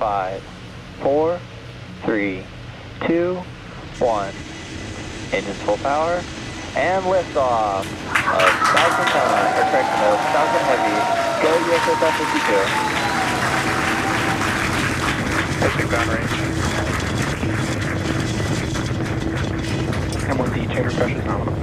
5, 4, 3, 2, 1. Engines full power. And liftoff of Falcon Heavy. Go USS F-52. Pushing downrange. M1D chamber pressure nominal.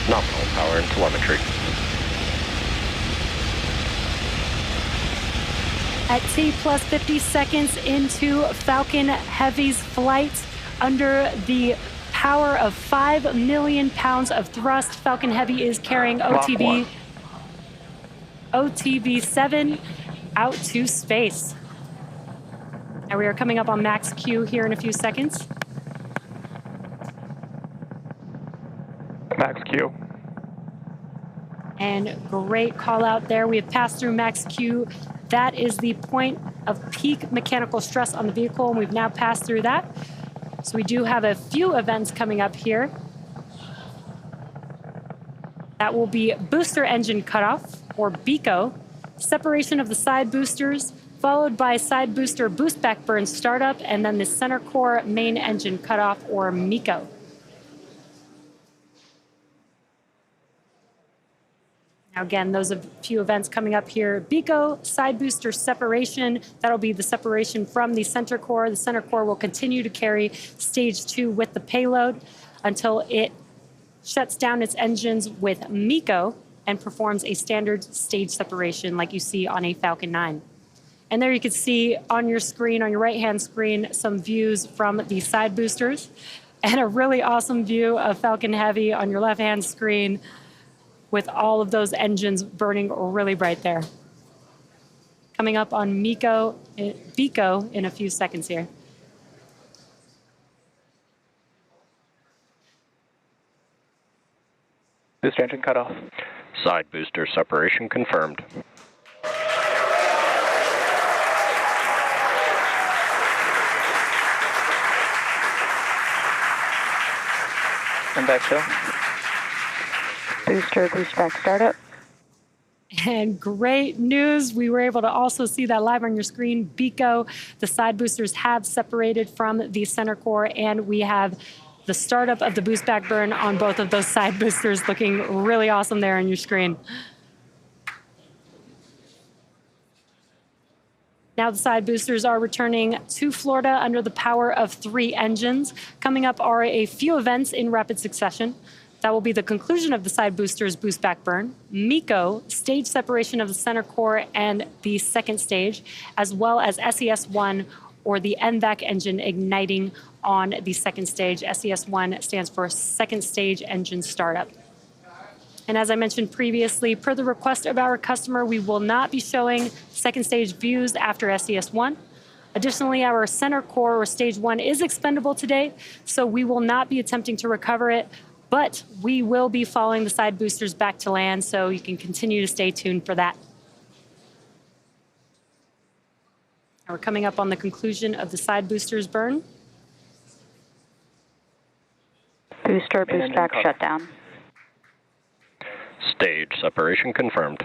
Nominal power and telemetry. At T plus 50 seconds into Falcon Heavy's flight, under the power of 5 million pounds of thrust, Falcon Heavy is carrying OTB-7 out to space. And we are coming up on max Q here in a few seconds. Max Q. And great call out there. We have passed through max Q. That is the point of peak mechanical stress on the vehicle, and we've now passed through that. So we do have a few events coming up here. That will be booster engine cutoff, or BECO, separation of the side boosters, followed by side booster boost back burn startup, and then the center core main engine cutoff, or MECO. Now again, those are a few events coming up here. BECO, side booster separation. That'll be the separation from the center core. The center core will continue to carry stage 2 with the payload until it shuts down its engines with MECO and performs a standard stage separation like you see on a Falcon 9. And there you can see on your screen, on your right-hand screen, some views from the side boosters and a really awesome view of Falcon Heavy on your left-hand screen, with all of those engines burning really bright there. Coming up on BECO in a few seconds here. Booster engine cutoff. Side booster separation confirmed. And back show. Booster boost back startup. And great news, we were able to also see that live on your screen. BECO, the side boosters have separated from the center core, and we have the startup of the boost back burn on both of those side boosters, looking really awesome there on your screen. Now the side boosters are returning to Florida under the power of 3 engines. Coming up are a few events in rapid succession. That will be the conclusion of the side boosters boost back burn, MECO, stage separation of the center core and the second stage, as well as SES-1, or the NVAC engine igniting on the second stage. SES-1 stands for second stage engine startup. And as I mentioned previously, per the request of our customer, we will not be showing second stage views after SES-1. Additionally, our center core, or stage 1, is expendable today, so we will not be attempting to recover it. But we will be following the side boosters back to land, so you can continue to stay tuned for that. Now we're coming up on the conclusion of the side boosters burn. Booster boost back shutdown. Stage separation confirmed.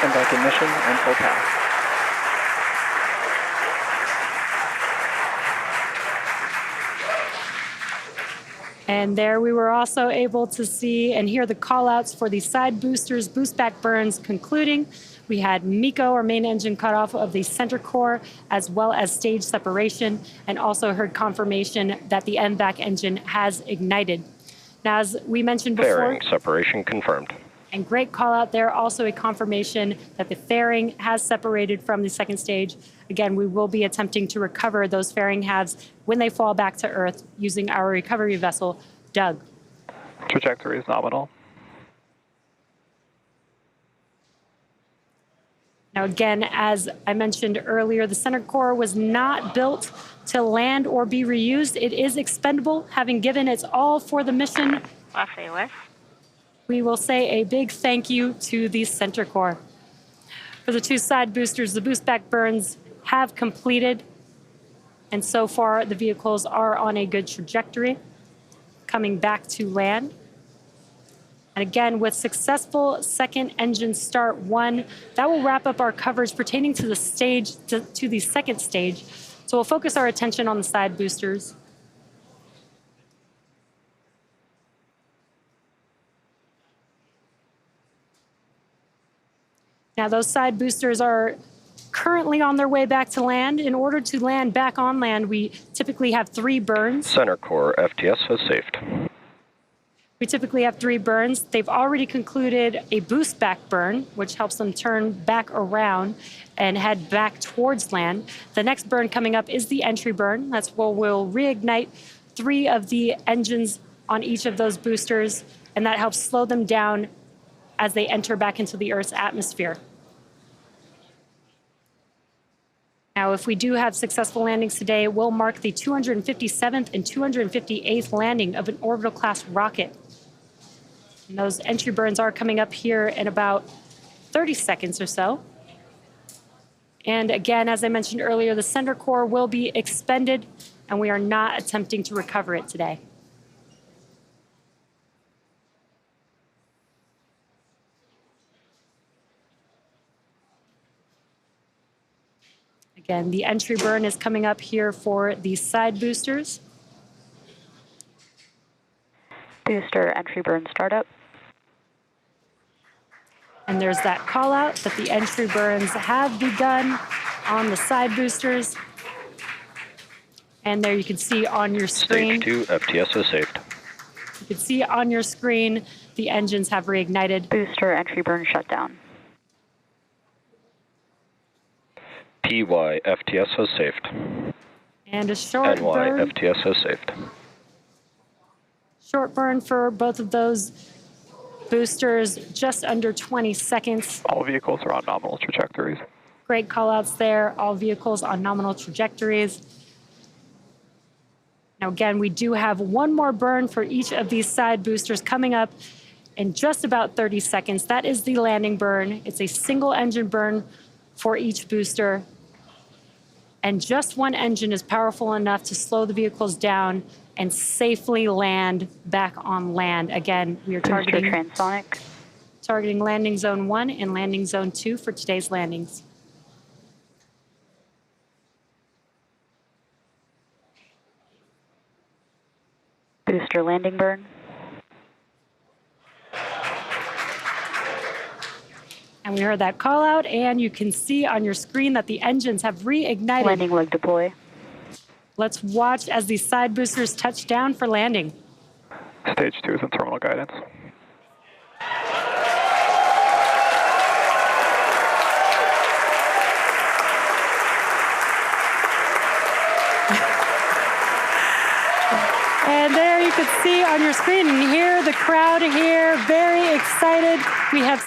And back ignition and full power. And there we were also able to see and hear the call-outs for the side boosters boost back burns concluding. We had MECO, or main engine cutoff of the center core, as well as stage separation, and also heard confirmation that the NVAC engine has ignited. Now, as we mentioned before, Fairing separation confirmed. And great call out there, also a confirmation that the fairing has separated from the second stage. Again, we will be attempting to recover those fairing halves when they fall back to Earth using our recovery vessel, Doug. Trajectory is nominal. Now, again, as I mentioned earlier, the center core was not built to land or be reused. It is expendable, having given its all for the mission. Los. We will say a big thank you to the center core. For the 2 side boosters, the boost back burns have completed, and so far the vehicles are on a good trajectory, coming back to land. And again, with successful second engine start 1, that will wrap up our coverage pertaining to the stage, to the second stage. So we'll focus our attention on the side boosters. Now, those side boosters are currently on their way back to land. In order to land back on land, we typically have 3 burns. Center core FTS has safed. We typically have 3 burns. They've already concluded a boost back burn, which helps them turn back around and head back towards land. The next burn coming up is the entry burn. That's where we'll reignite 3 of the engines on each of those boosters, and that helps slow them down as they enter back into the Earth's atmosphere. Now, if we do have successful landings today, it will mark the 257th and 258th landing of an orbital class rocket. And those entry burns are coming up here in about 30 seconds or so. And again, as I mentioned earlier, the center core will be expended, and we are not attempting to recover it today. Again, the entry burn is coming up here for the side boosters. Booster entry burn startup. And there's that call out that the entry burns have begun on the side boosters. And there you can see on your screen. Stage 2 FTS has saved. You can see on your screen the engines have reignited. Booster entry burn shutdown. PY FTS has saved. And a short NY burn. FTS has saved. Short burn for both of those boosters, just under 20 seconds. All vehicles are on nominal trajectories. Great callouts there. All vehicles on nominal trajectories. Now, again, we do have 1 more burn for each of these side boosters coming up in just about 30 seconds. That is the landing burn. It's a single engine burn for each booster. And just 1 engine is powerful enough to slow the vehicles down and safely land back on land. Again, we are targeting landing zone 1 and landing zone 2 for today's landings. Booster landing burn. And we heard that call out, and you can see on your screen that the engines have reignited. Landing leg deploy. Let's watch as these side boosters touch down for landing. Stage 2 is in terminal guidance. And there you can see on your screen and hear the crowd here, very excited. We have